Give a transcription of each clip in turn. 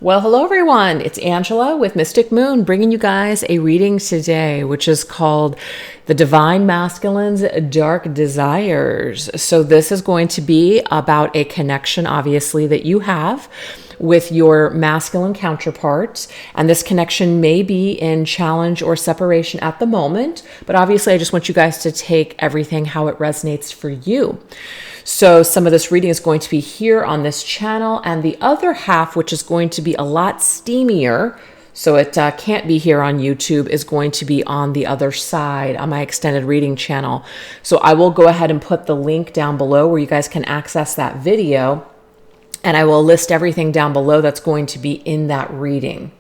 Well, hello everyone. It's Angela with Mystic Moon bringing you guys a reading today, which is called The Divine Masculine's Dark Desires. So this is going to be about a connection, obviously, that you have with your masculine counterpart. And this connection may be in challenge or separation at the moment, but obviously I just want you guys to take everything how it resonates for you. So some of this reading is going to be here on this channel, and the other half, which is going to be a lot steamier, so it can't be here on YouTube, is going to be on the other side on my extended reading channel. So I will go ahead and put the link down below where you guys can access that video, and I will list everything down below that's going to be in that reading.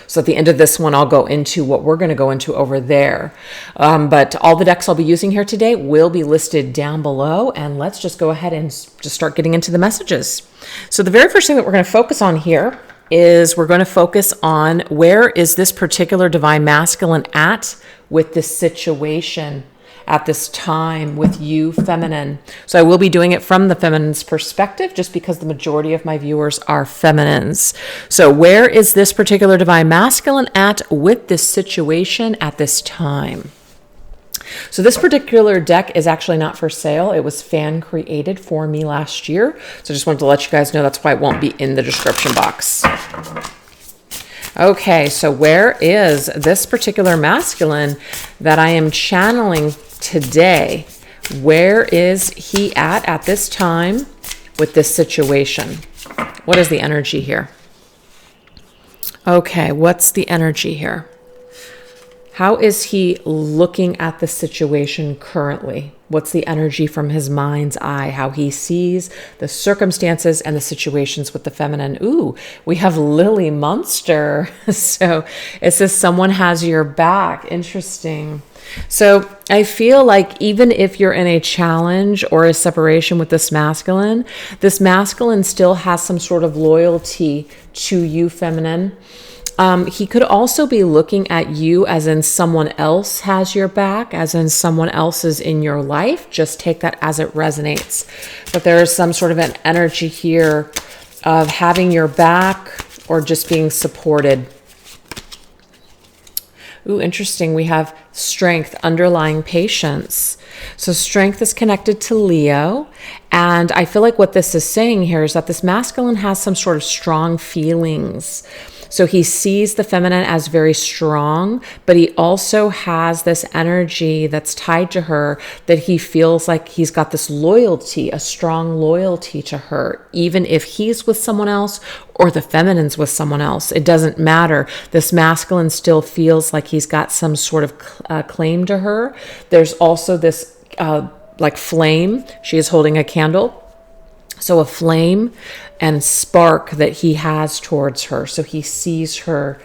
So at the end of this one, I'll go into what we're going to go into over there. But all the decks I'll be using here today will be listed down below. And let's just go ahead and just start getting into the messages. So the very first thing that we're going to focus on here is we're going to focus on where is this particular divine masculine at with this situation at this time with you, feminine. So I will be doing it from the feminine's perspective just because the majority of my viewers are feminines. So where is this particular divine masculine at with this situation at this time? So this particular deck is actually not for sale. It was fan created for me last year. So I just wanted to let you guys know that's why it won't be in the description box. Okay, so where is this particular masculine that I am channeling today? Where is he at this time with this situation? What is the energy here? Okay, what's the energy here? How is he looking at the situation currently? What's the energy from his mind's eye? How he sees the circumstances and the situations with the feminine. Ooh, we have Lily Monster. So it says someone has your back. Interesting. So I feel like even if you're in a challenge or a separation with this masculine still has some sort of loyalty to you, feminine. He could also be looking at you as in someone else has your back, as in someone else is in your life. Just take that as it resonates. But there is some sort of an energy here of having your back or just being supported. Ooh, interesting. We have strength, underlying patience. So strength is connected to Leo. And I feel like what this is saying here is that this masculine has some sort of strong feelings. So he sees the feminine as very strong, but he also has this energy that's tied to her that he feels like he's got this loyalty, a strong loyalty to her, even if he's with someone else or the feminine's with someone else. It doesn't matter. This masculine still feels like he's got some sort of claim to her. There's also this like flame. She is holding a candle. So a flame and spark that he has towards her. So he sees her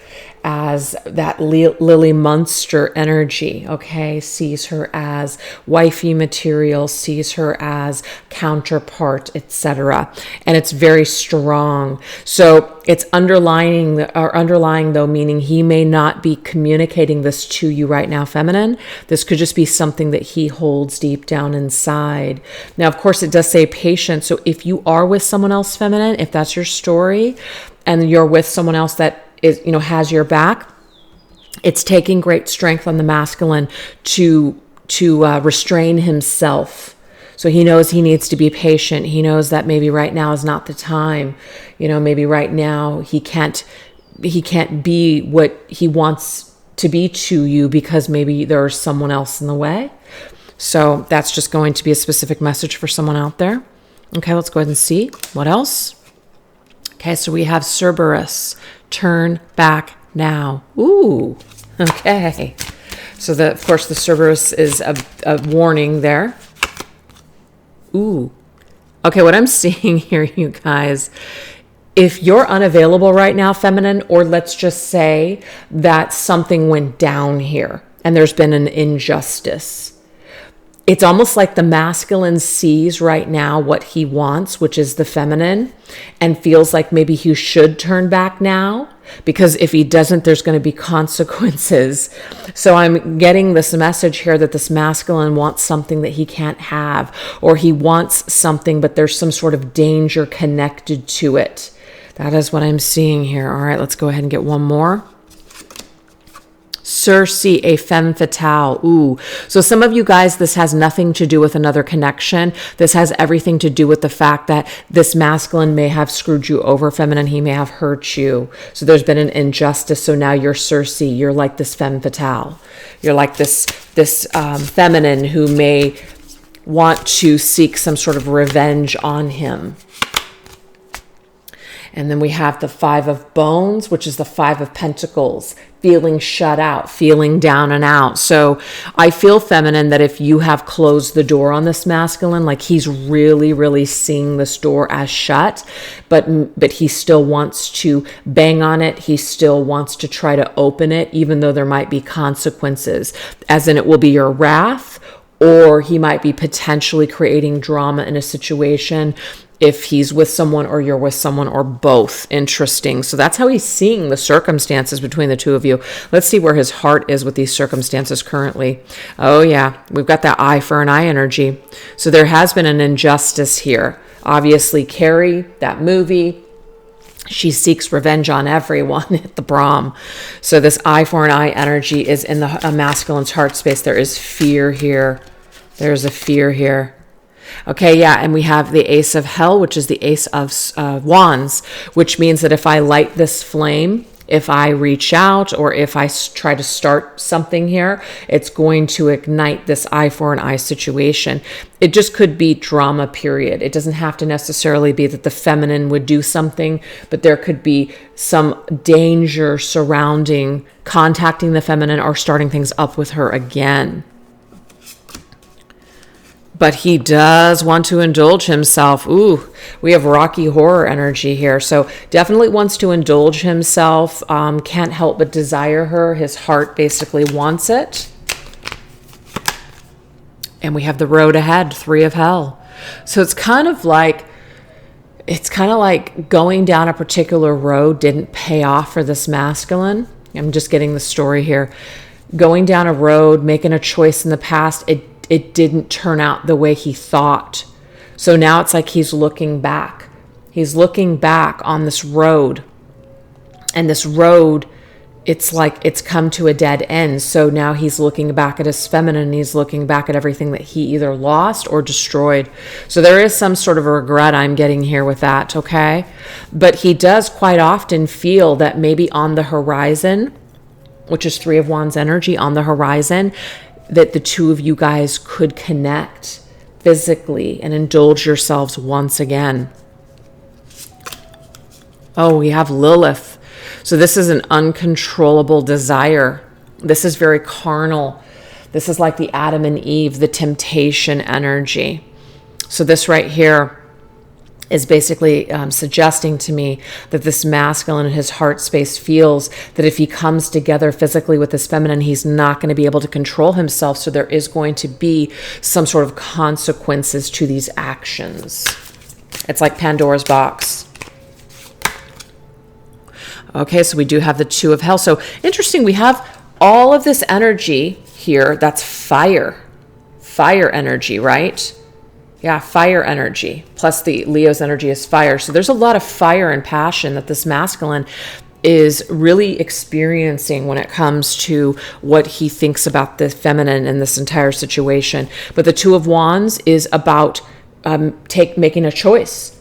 as that Lily Monster energy, okay? Sees her as wifey material, sees her as counterpart, etc. And it's very strong. So it's underlying though, meaning he may not be communicating this to you right now, feminine. This could just be something that he holds deep down inside. Now, of course, it does say patient. So if you are with someone else, feminine, if that's your story and you're with someone else that is, has your back, it's taking great strength on the masculine to restrain himself. So he knows he needs to be patient. He knows that maybe right now is not the time. Maybe right now he can't be what he wants to be to you because maybe there's someone else in the way. So that's just going to be a specific message for someone out there. Okay, let's go ahead and see what else. Okay, so we have Cerberus, turn back now. Ooh, okay. So of course the Cerberus is a warning there. Ooh. Okay, what I'm seeing here, you guys, if you're unavailable right now, feminine, or let's just say that something went down here and there's been an injustice, it's almost like the masculine sees right now what he wants, which is the feminine, and feels like maybe he should turn back now, because if he doesn't, there's going to be consequences. So I'm getting this message here that this masculine wants something that he can't have, or he wants something, but there's some sort of danger connected to it. That is what I'm seeing here. All right, let's go ahead and get one more. Circe, a femme fatale. Ooh. So some of you guys, this has nothing to do with another connection. This has everything to do with the fact that this masculine may have screwed you over, feminine. He may have hurt you. So there's been an injustice. So now you're Circe. You're like this femme fatale. You're like this feminine who may want to seek some sort of revenge on him. And then we have the Five of Bones, which is the Five of Pentacles, feeling shut out, feeling down and out. So I feel, feminine, that if you have closed the door on this masculine, like he's really, really seeing this door as shut, but he still wants to bang on it. He still wants to try to open it, even though there might be consequences, as in it will be your wrath, or he might be potentially creating drama in a situation if he's with someone or you're with someone or both. Interesting. So that's how he's seeing the circumstances between the two of you. Let's see where his heart is with these circumstances currently. Oh yeah, we've got that eye for an eye energy. So there has been an injustice here. Obviously, Carrie, that movie, she seeks revenge on everyone at the prom. So this eye for an eye energy is in the masculine's heart space. There is fear here. There's a fear here. Okay, yeah, and we have the Ace of Hell, which is the Ace of Wands, which means that if I light this flame, if I reach out, or if I try to start something here, it's going to ignite this eye for an eye situation. It just could be drama, period. It doesn't have to necessarily be that the feminine would do something, but there could be some danger surrounding contacting the feminine or starting things up with her again. But he does want to indulge himself. Ooh, we have Rocky Horror energy here. So definitely wants to indulge himself. Can't help but desire her. His heart basically wants it. And we have the road ahead, Three of Hell. So it's kind of like going down a particular road didn't pay off for this masculine. I'm just getting the story here. Going down a road, making a choice in the past, it didn't turn out the way he thought. So now it's like he's looking back. He's looking back on this road. And this road, it's like it's come to a dead end. So now he's looking back at his feminine. And he's looking back at everything that he either lost or destroyed. So there is some sort of a regret I'm getting here with that, okay? But he does quite often feel that maybe on the horizon, which is Three of Wands energy, on the horizon, that the two of you guys could connect physically and indulge yourselves once again. Oh, we have Lilith. So this is an uncontrollable desire. This is very carnal. This is like the Adam and Eve, the temptation energy. So this right here is basically suggesting to me that this masculine in his heart space feels that if he comes together physically with this feminine, he's not going to be able to control himself. So there is going to be some sort of consequences to these actions. It's like Pandora's box. Okay, so we do have the Two of Hell. So interesting, we have all of this energy here. That's fire energy, right? Yeah, fire energy, plus the Leo's energy is fire. So there's a lot of fire and passion that this masculine is really experiencing when it comes to what he thinks about the feminine in this entire situation. But the Two of Wands is about making a choice.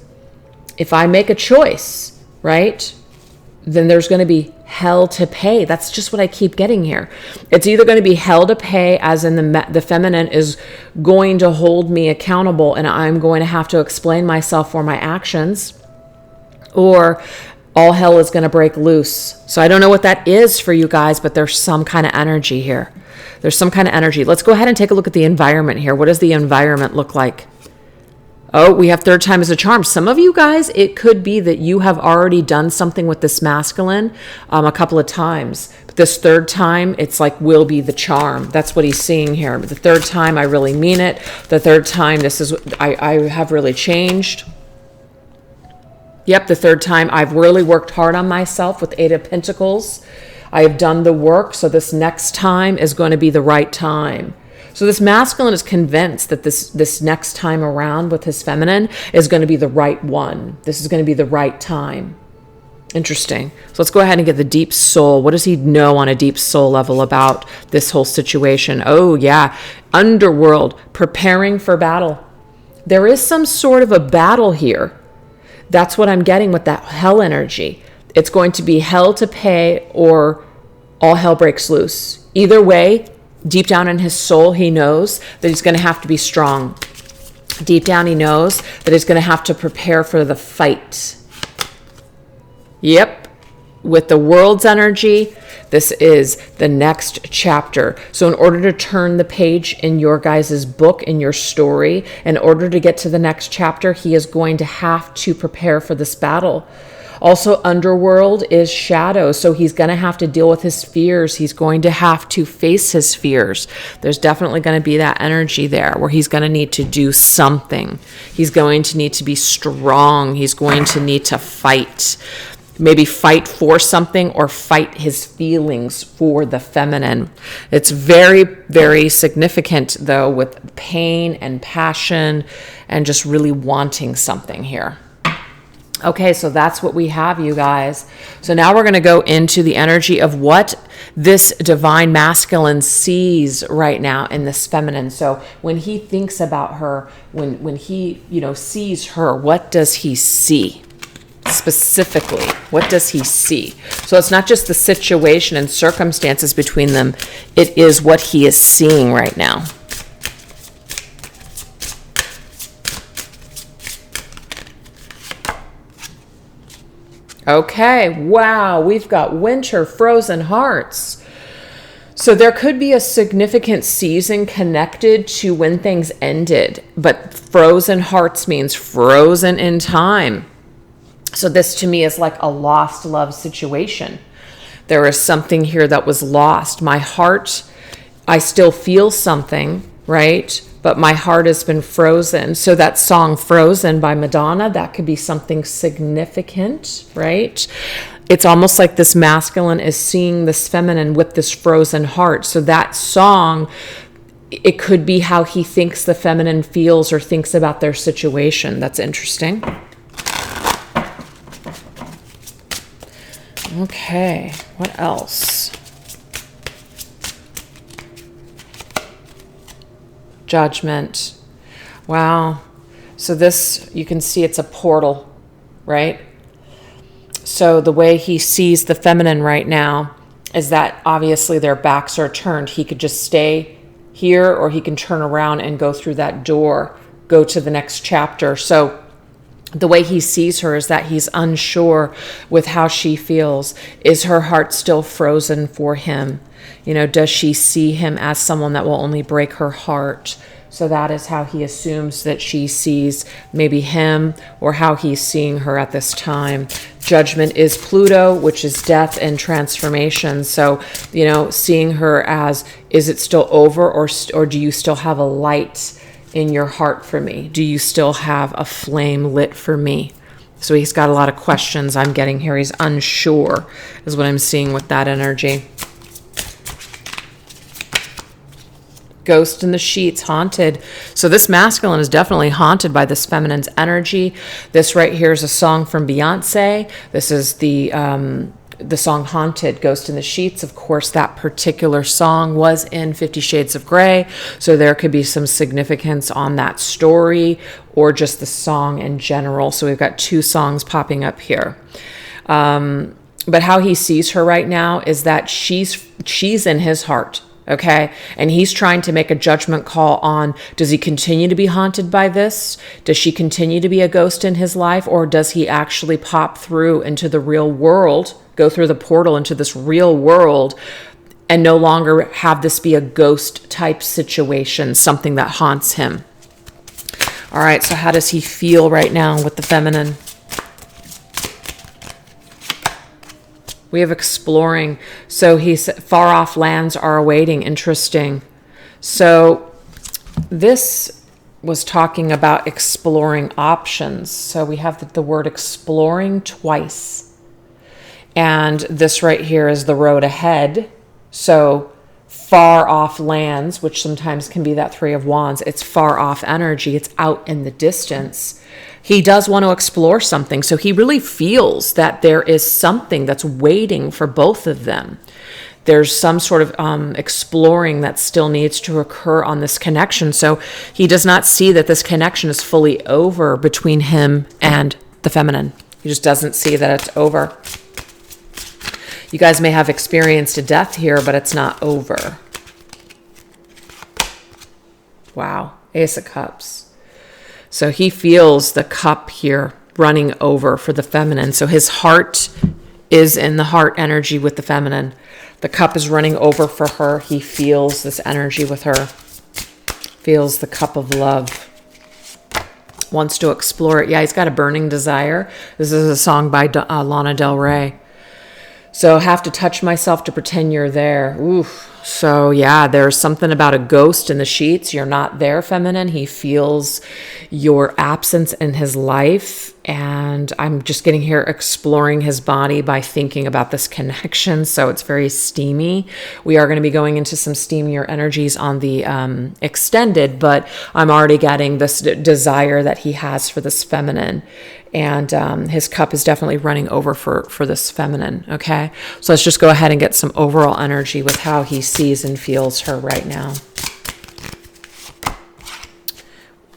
If I make a choice, right, then there's going to be hell to pay. That's just what I keep getting here. It's either going to be hell to pay, as in the feminine is going to hold me accountable and I'm going to have to explain myself for my actions, or all hell is going to break loose. So I don't know what that is for you guys, but there's some kind of energy here. There's some kind of energy. Let's go ahead and take a look at the environment here. What does the environment look like? Oh, we have third time as a charm. Some of you guys, it could be that you have already done something with this masculine a couple of times. But this third time, it's like will be the charm. That's what he's seeing here. But the third time, I really mean it. The third time, I have really changed. Yep, the third time, I've really worked hard on myself with Eight of Pentacles. I have done the work, so this next time is going to be the right time. So this masculine is convinced that this next time around with his feminine is going to be the right one. This is going to be the right time. Interesting. So let's go ahead and get the deep soul. What does he know on a deep soul level about this whole situation? Oh, yeah. Underworld, preparing for battle. There is some sort of a battle here. That's what I'm getting with that hell energy. It's going to be hell to pay or all hell breaks loose. Either way, deep down in his soul, he knows that he's going to have to be strong. Deep down, he knows that he's going to have to prepare for the fight. Yep. With the world's energy, this is the next chapter. So in order to turn the page in your guys' book, in your story, in order to get to the next chapter, he is going to have to prepare for this battle. Also, underworld is shadow, so he's going to have to deal with his fears. He's going to have to face his fears. There's definitely going to be that energy there where he's going to need to do something. He's going to need to be strong. He's going to need to fight. Maybe fight for something or fight his feelings for the feminine. It's very, very significant, though, with pain and passion and just really wanting something here. Okay, so that's what we have, you guys. So now we're going to go into the energy of what this divine masculine sees right now in this feminine. So when he thinks about her, when he, sees her, what does he see? Specifically, what does he see? So it's not just the situation and circumstances between them. It is what he is seeing right now. Okay, wow, we've got winter, frozen hearts. So there could be a significant season connected to when things ended, but frozen hearts means frozen in time. So this to me is like a lost love situation. There is something here that was lost. My heart, I still feel something, right? But my heart has been frozen. So that song Frozen by Madonna, that could be something significant, right? It's almost like this masculine is seeing this feminine with this frozen heart. So that song, it could be how he thinks the feminine feels or thinks about their situation. That's interesting. Okay, what else? Judgment. Wow. So this, you can see it's a portal, right? So the way he sees the feminine right now is that obviously their backs are turned. He could just stay here or he can turn around and go through that door, go to the next chapter. So the way he sees her is that he's unsure with how she feels. Is her heart still frozen for him? Does she see him as someone that will only break her heart? So that is how he assumes that she sees maybe him or how he's seeing her at this time. Judgment is Pluto, which is death and transformation. So, seeing her as, is it still over or do you still have a light in your heart for me? Do you still have a flame lit for me? So he's got a lot of questions I'm getting here. He's unsure is what I'm seeing with that energy. Ghost in the sheets, haunted. So this masculine is definitely haunted by this feminine's energy. This right here is a song from Beyonce. This is the song Haunted, Ghost in the Sheets. Of course, that particular song was in 50 Shades of Grey. So there could be some significance on that story or just the song in general. So we've got two songs popping up here. But how he sees her right now is that she's in his heart. Okay. And he's trying to make a judgment call on, does he continue to be haunted by this? Does she continue to be a ghost in his life? Or does he actually pop through into the real world, go through the portal into this real world and no longer have this be a ghost type situation, something that haunts him? All right. So how does he feel right now with the feminine? We have exploring. So he's far off lands are awaiting. Interesting. So this was talking about exploring options. So we have the word exploring twice. And this right here is the road ahead. So far off lands, which sometimes can be that Three of Wands. It's far off energy. It's out in the distance. he does want to explore something. So he really feels that there is something that's waiting for both of them. There's some sort of exploring that still needs to occur on this connection. So he does not see that this connection is fully over between him and the feminine. He just doesn't see that it's over. You guys may have experienced a death here, but it's not over. Wow. Ace of Cups. So he feels the cup here running over for the feminine. So his heart is in the heart energy with the feminine. The cup is running over for her. He feels this energy with her. Feels the cup of love. Wants to explore it. Yeah, he's got a burning desire. This is a song by Lana Del Rey. So have to touch myself to pretend you're there. Oof. So yeah, there's something about a ghost in the sheets. You're not there, feminine. He feels your absence in his life. And I'm just getting here exploring his body by thinking about this connection. So it's very steamy. We are going to be going into some steamier energies on the extended, but I'm already getting this desire that he has for this feminine. And his cup is definitely running over for this feminine, okay? So let's just go ahead and get some overall energy with how he sees and feels her right now.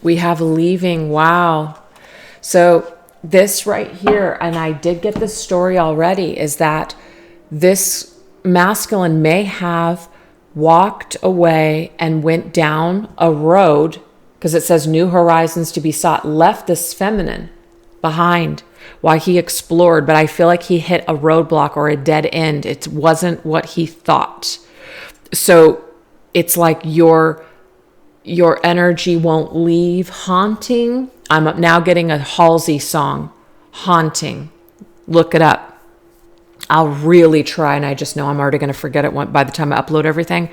We have leaving, wow. So this right here, and I did get this story already, is that this masculine may have walked away and went down a road, because it says new horizons to be sought, left this feminine behind while he explored, but I feel like he hit a roadblock or a dead end. It wasn't what he thought. So it's like your energy won't leave. Haunting. I'm now getting a Halsey song, Haunting. Look it up. I'll really try, and I just know I'm already going to forget it by the time I upload everything,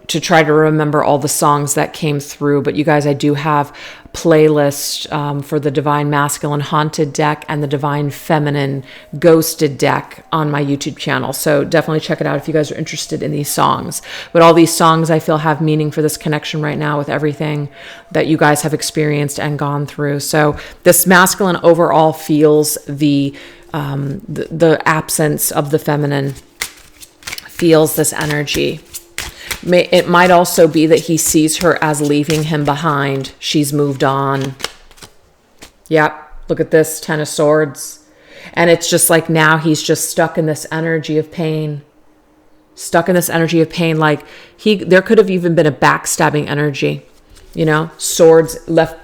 to try to remember all the songs that came through. But you guys, I do have playlist for the Divine Masculine Haunted deck and the Divine Feminine Ghosted deck on my YouTube channel. So definitely check it out if you guys are interested in these songs. But all these songs I feel have meaning for this connection right now with everything that you guys have experienced and gone through. So this masculine overall feels the absence of the feminine, feels this energy. It might also be that he sees her as leaving him behind. She's moved on. Yep. Look at this, Ten of Swords. And it's just like now he's just stuck in this energy of pain. Stuck in this energy of pain. Like there could have even been a backstabbing energy. You know,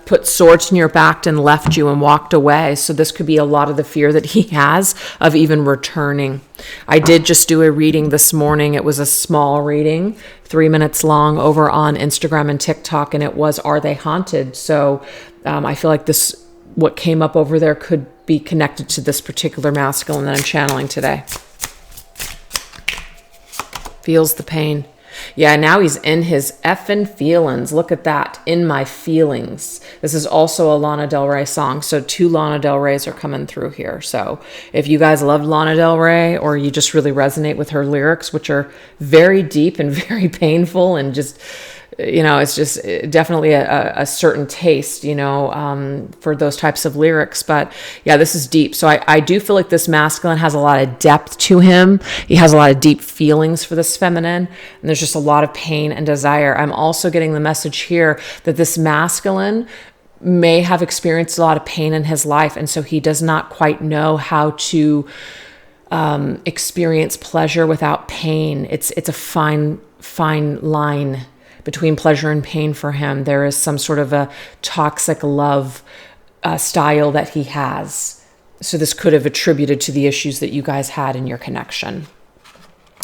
put swords in your back and left you and walked away. So this could be a lot of the fear that he has of even returning. I did just do a reading this morning. It was a small reading, 3 minutes long, over on Instagram and TikTok, and it was, are they haunted? So I feel like what came up over there could be connected to this particular masculine that I'm channeling today. Feels the pain. Yeah, now he's in his effing feelings. Look at that. In my feelings. This is also a Lana Del Rey song. So 2 Lana Del Reys are coming through here. So if you guys loved Lana Del Rey, or you just really resonate with her lyrics, which are very deep and very painful, and just, you know, it's just definitely a certain taste, you know, for those types of lyrics. But yeah, this is deep. So I do feel like this masculine has a lot of depth to him. He has a lot of deep feelings for this feminine. And there's just a lot of pain and desire. I'm also getting the message here that this masculine may have experienced a lot of pain in his life. And so he does not quite know how to experience pleasure without pain. It's a fine line between pleasure and pain for him. There is some sort of a toxic love style that he has. So this could have attributed to the issues that you guys had in your connection.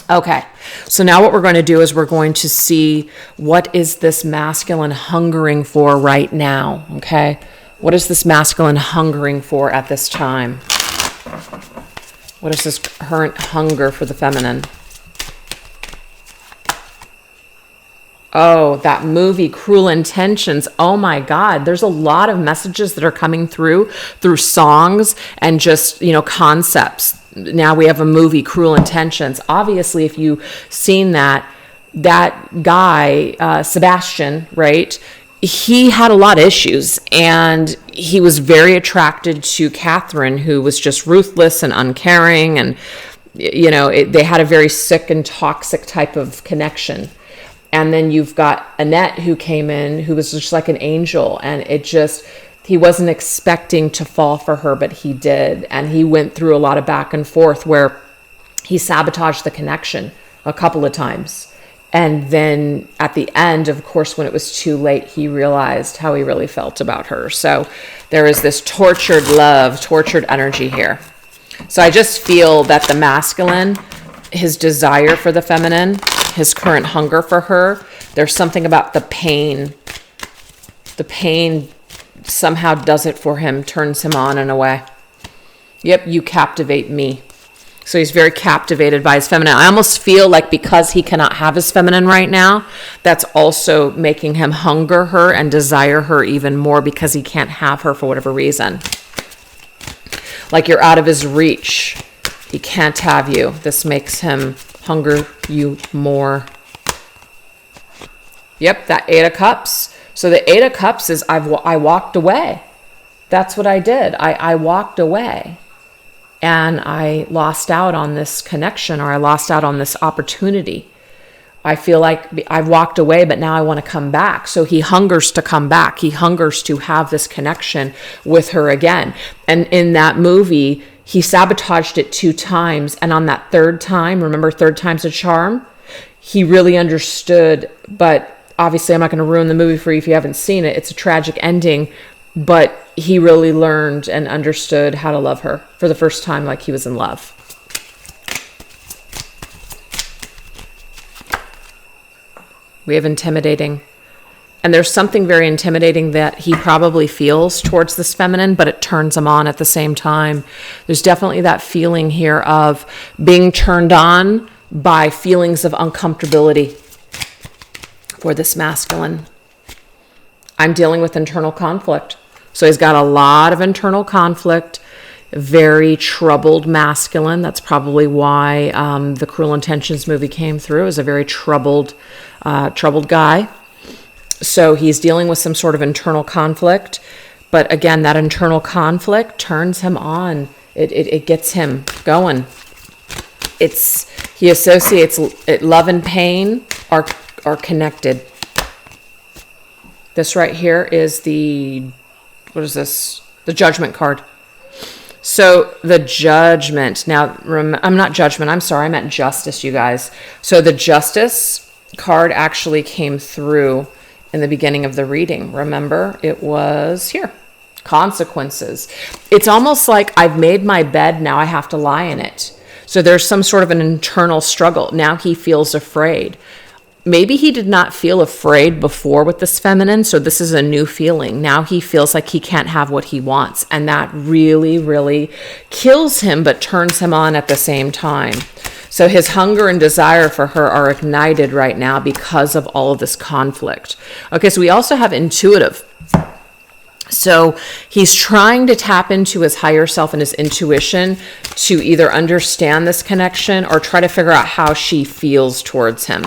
Okay, so now what we're going to do is we're going to see, what is this masculine hungering for right now, okay? What is this masculine hungering for at this time? What is this current hunger for the feminine? Oh, that movie, Cruel Intentions. Oh my God. There's a lot of messages that are coming through songs and just, you know, concepts. Now we have a movie, Cruel Intentions. Obviously, if you've seen that guy, Sebastian, right? he had a lot of issues, and he was very attracted to Catherine, who was just ruthless and uncaring, and they had a very sick and toxic type of connection. And then you've got Annette, who came in, who was just like an angel, and he wasn't expecting to fall for her, but he did. And he went through a lot of back and forth where he sabotaged the connection a couple of times. And then at the end, of course, when it was too late, he realized how he really felt about her. So there is this tortured love, tortured energy here. So I just feel that the masculine, his desire for the feminine, his current hunger for her, there's something about the pain. The pain somehow does it for him, turns him on in a way. Yep, you captivate me. So he's very captivated by his feminine. I almost feel like because he cannot have his feminine right now, that's also making him hunger her and desire her even more because he can't have her for whatever reason. Like you're out of his reach. He can't have you. This makes him hunger you more. Yep, that 8 of Cups. So the 8 of Cups is I walked away. That's what I did. I walked away. And I lost out on this connection, or I lost out on this opportunity. I feel like I've walked away, but now I want to come back. So he hungers to come back. He hungers to have this connection with her again. And in that movie, he sabotaged it 2 times. And on that 3rd time, remember, 3rd time's a charm, he really understood. But obviously, I'm not going to ruin the movie for you if you haven't seen it. It's a tragic ending. But he really learned and understood how to love her for the first time, like he was in love. We have intimidating. And there's something very intimidating that he probably feels towards this feminine, but it turns him on at the same time. There's definitely that feeling here of being turned on by feelings of uncomfortability for this masculine. I'm dealing with internal conflict. So he's got a lot of internal conflict, very troubled masculine. That's probably why the Cruel Intentions movie came through, as a very troubled guy. So he's dealing with some sort of internal conflict. But again, that internal conflict turns him on. It gets him going. He associates love and pain are connected. This right here is what is this? The Judgment card. So the Judgment. Now, I'm not Judgment. I'm sorry. I meant Justice, you guys. So the Justice card actually came through in the beginning of the reading. Remember, it was here. Consequences. It's almost like I've made my bed. Now I have to lie in it. So there's some sort of an internal struggle. Now he feels afraid. Maybe he did not feel afraid before with this feminine, so this is a new feeling. Now he feels like he can't have what he wants, and that really, really kills him, but turns him on at the same time. So his hunger and desire for her are ignited right now because of all of this conflict. Okay, so we also have intuitive. So he's trying to tap into his higher self and his intuition to either understand this connection or try to figure out how she feels towards him.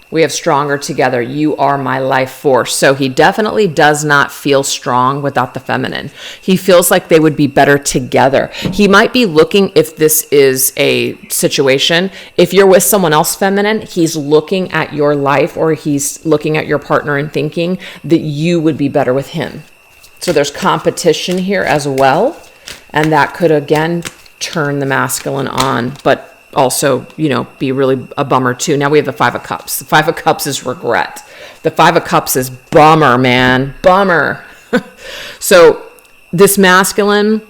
We have stronger together. You are my life force. So he definitely does not feel strong without the feminine. He feels like they would be better together. He might be looking, if this is a situation, if you're with someone else feminine, he's looking at your life, or he's looking at your partner and thinking that you would be better with him. So there's competition here as well. And that could, again, turn the masculine on. But also, be really a bummer too. Now we have the 5 of Cups. The 5 of Cups is regret. The 5 of Cups is bummer, man. Bummer. So this masculine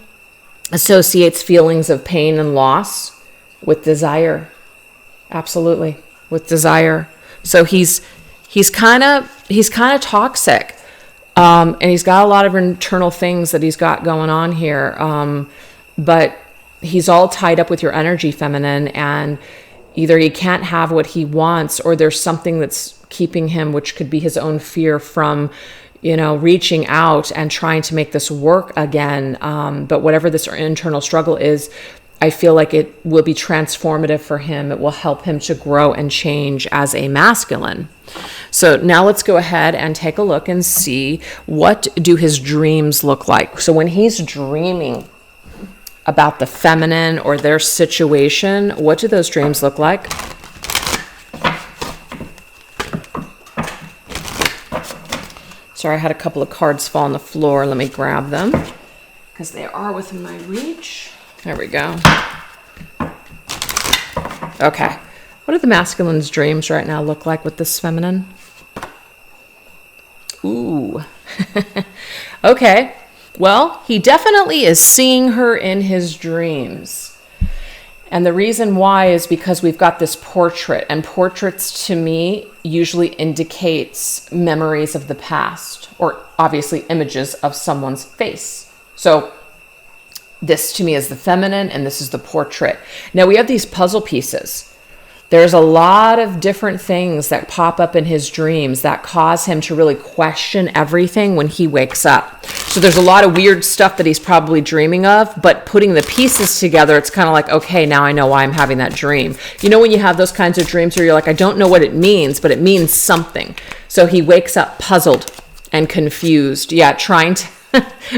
associates feelings of pain and loss with desire. Absolutely. With desire. So he's kind of toxic. And he's got a lot of internal things that he's got going on here. But he's all tied up with your energy, feminine, and either he can't have what he wants, or there's something that's keeping him, which could be his own fear from, reaching out and trying to make this work again. But whatever this internal struggle is, I feel like it will be transformative for him. It will help him to grow and change as a masculine. So now let's go ahead and take a look and see, what do his dreams look like? So when he's dreaming about the feminine or their situation, what do those dreams look like? Sorry, I had a couple of cards fall on the floor. Let me grab them because they are within my reach. There we go. Okay. What do the masculine's dreams right now look like with this feminine? Ooh. Okay. Well, he definitely is seeing her in his dreams. And the reason why is because we've got this portrait, and portraits to me usually indicates memories of the past, or obviously images of someone's face. So this to me is the feminine, and this is the portrait. Now we have these puzzle pieces. There's a lot of different things that pop up in his dreams that cause him to really question everything when he wakes up. So there's a lot of weird stuff that he's probably dreaming of, but putting the pieces together, it's kind of like, okay, now I know why I'm having that dream. You know when you have those kinds of dreams where you're like, I don't know what it means, but it means something. So he wakes up puzzled and confused. Yeah, trying to,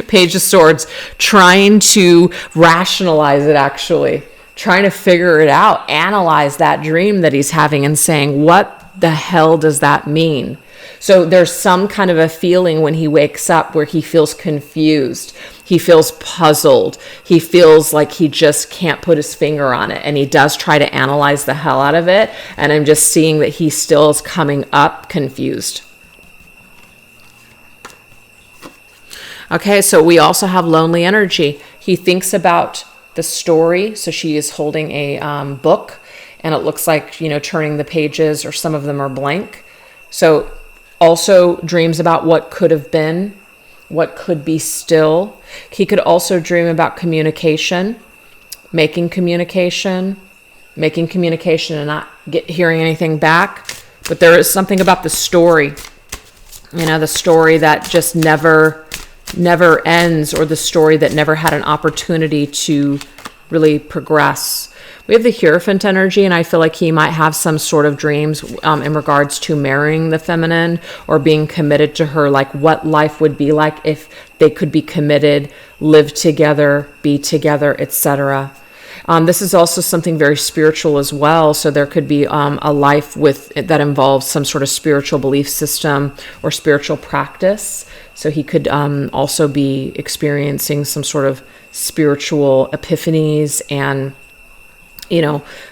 Page of Swords, trying to rationalize it actually. Trying to figure it out, analyze that dream that he's having and saying, what the hell does that mean? So there's some kind of a feeling when he wakes up where he feels confused. He feels puzzled. He feels like he just can't put his finger on it. And he does try to analyze the hell out of it. And I'm just seeing that he still is coming up confused. Okay, so we also have lonely energy. He thinks about the story. So she is holding a book, and it looks like, turning the pages, or some of them are blank. So also dreams about what could have been, what could be still. He could also dream about communication, making communication and not hearing anything back. But there is something about the story, the story that just never ends, or the story that never had an opportunity to really progress. We have the Hierophant energy, and I feel like he might have some sort of dreams in regards to marrying the feminine or being committed to her, like what life would be like if they could be committed, live together, be together, etc. This is also something very spiritual as well. So there could be a life that involves some sort of spiritual belief system or spiritual practice. So he could also be experiencing some sort of spiritual epiphanies and,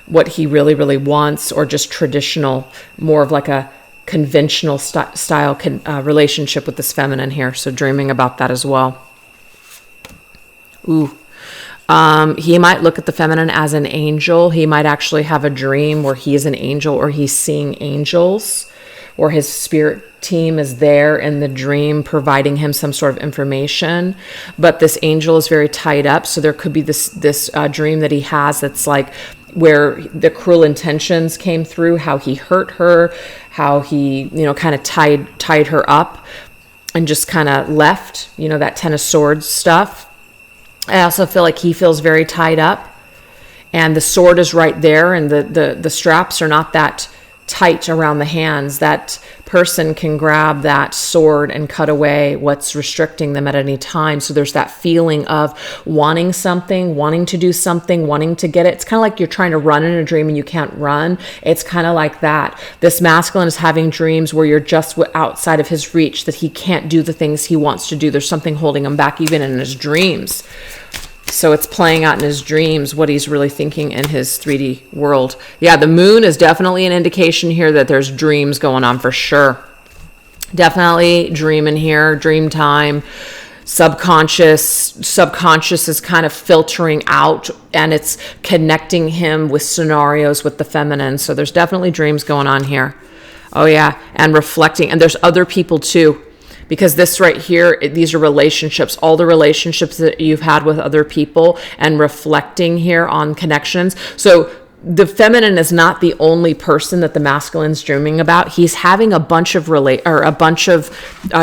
what he really, really wants, or just traditional, more of like a conventional style relationship with this feminine here. So dreaming about that as well. Ooh. He might look at the feminine as an angel. He might actually have a dream where he is an angel, or he's seeing angels, or his spirit team is there in the dream providing him some sort of information. But this angel is very tied up. So there could be this dream that he has that's like where the cruel intentions came through, how he hurt her, how he, kind of tied her up and just kind of left, that Ten of Swords stuff. I also feel like he feels very tied up, and the sword is right there, and the straps are not that tight around the hands. That person can grab that sword and cut away what's restricting them at any time. So there's that feeling of wanting something, wanting to do something, wanting to get it. It's kind of like you're trying to run in a dream and you can't run. It's kind of like that. This masculine is having dreams where you're just outside of his reach, that he can't do the things he wants to do. There's something holding him back even in his dreams. So it's playing out in his dreams what he's really thinking in his 3D world. Yeah, the moon is definitely an indication here that there's dreams going on for sure. Definitely dreaming here, dream time, subconscious is kind of filtering out, and it's connecting him with scenarios with the feminine. So there's definitely dreams going on here. Oh yeah, and reflecting. And there's other people too. Because this right here, these are relationships, all the relationships that you've had with other people, and reflecting here on connections. So the feminine is not the only person that the masculine's dreaming about. He's having a bunch of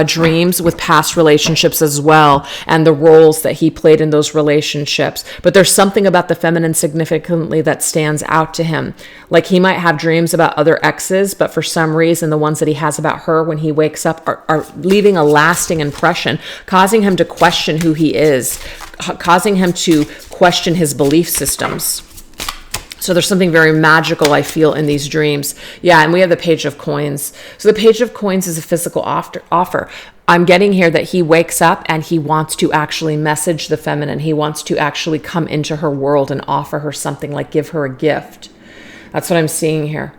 dreams with past relationships as well, and the roles that he played in those relationships. But there's something about the feminine significantly that stands out to him. Like he might have dreams about other exes, but for some reason, the ones that he has about her when he wakes up are leaving a lasting impression, causing him to question who he is, causing him to question his belief systems. So there's something very magical, I feel, in these dreams. Yeah, and we have the Page of Coins. So the Page of Coins is a physical offer. I'm getting here that he wakes up and he wants to actually message the feminine. He wants to actually come into her world and offer her something, like give her a gift. That's what I'm seeing here.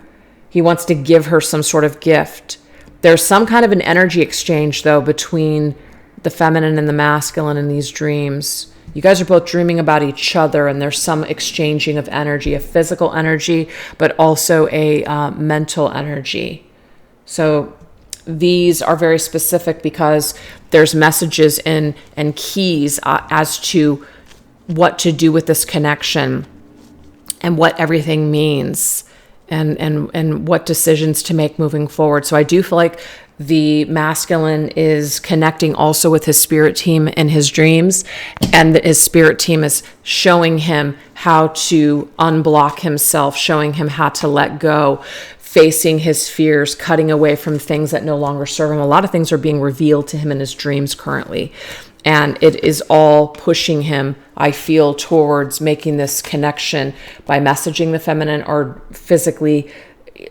He wants to give her some sort of gift. There's some kind of an energy exchange, though, between the feminine and the masculine in these dreams. You guys are both dreaming about each other, and there's some exchanging of energy, a physical energy, but also a mental energy. So these are very specific because there's messages and keys as to what to do with this connection and what everything means and what decisions to make moving forward. So I do feel like the masculine is connecting also with his spirit team in his dreams, and that his spirit team is showing him how to unblock himself, showing him how to let go, facing his fears, cutting away from things that no longer serve him. A lot of things are being revealed to him in his dreams currently, and it is all pushing him, I feel, towards making this connection by messaging the feminine or physically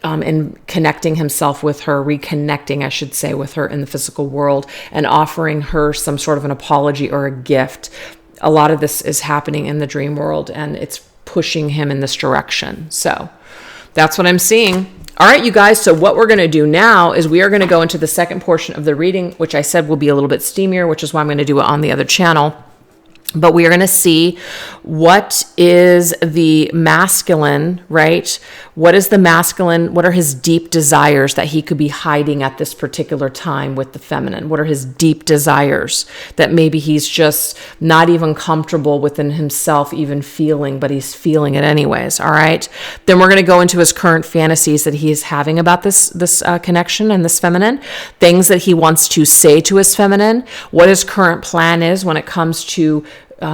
and connecting himself with her, reconnecting, I should say, with her in the physical world, and offering her some sort of an apology or a gift. A lot of this is happening in the dream world, and it's pushing him in this direction. So that's what I'm seeing. All right, you guys. So what we're going to do now is we are going to go into the second portion of the reading, which I said will be a little bit steamier, which is why I'm going to do it on the other channel. But we are going to see what is the masculine, right? What is the masculine? What are his deep desires that he could be hiding at this particular time with the feminine? What are his deep desires that maybe he's just not even comfortable within himself even feeling, but he's feeling it anyways, all right? Then we're going to go into his current fantasies that he's having about this connection and this feminine, things that he wants to say to his feminine, what his current plan is when it comes to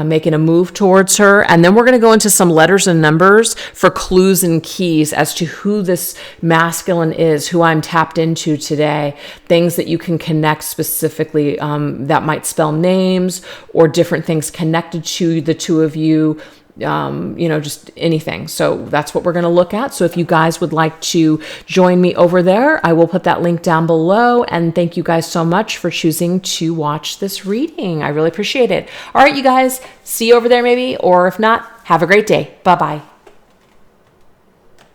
making a move towards her. And then we're going to go into some letters and numbers for clues and keys as to who this masculine is, who I'm tapped into today, things that you can connect specifically that might spell names or different things connected to the two of you. Just anything. So that's what we're going to look at. So if you guys would like to join me over there, I will put that link down below. And thank you guys so much for choosing to watch this reading. I really appreciate it. All right, you guys, see you over there maybe, or if not, have a great day. Bye-bye.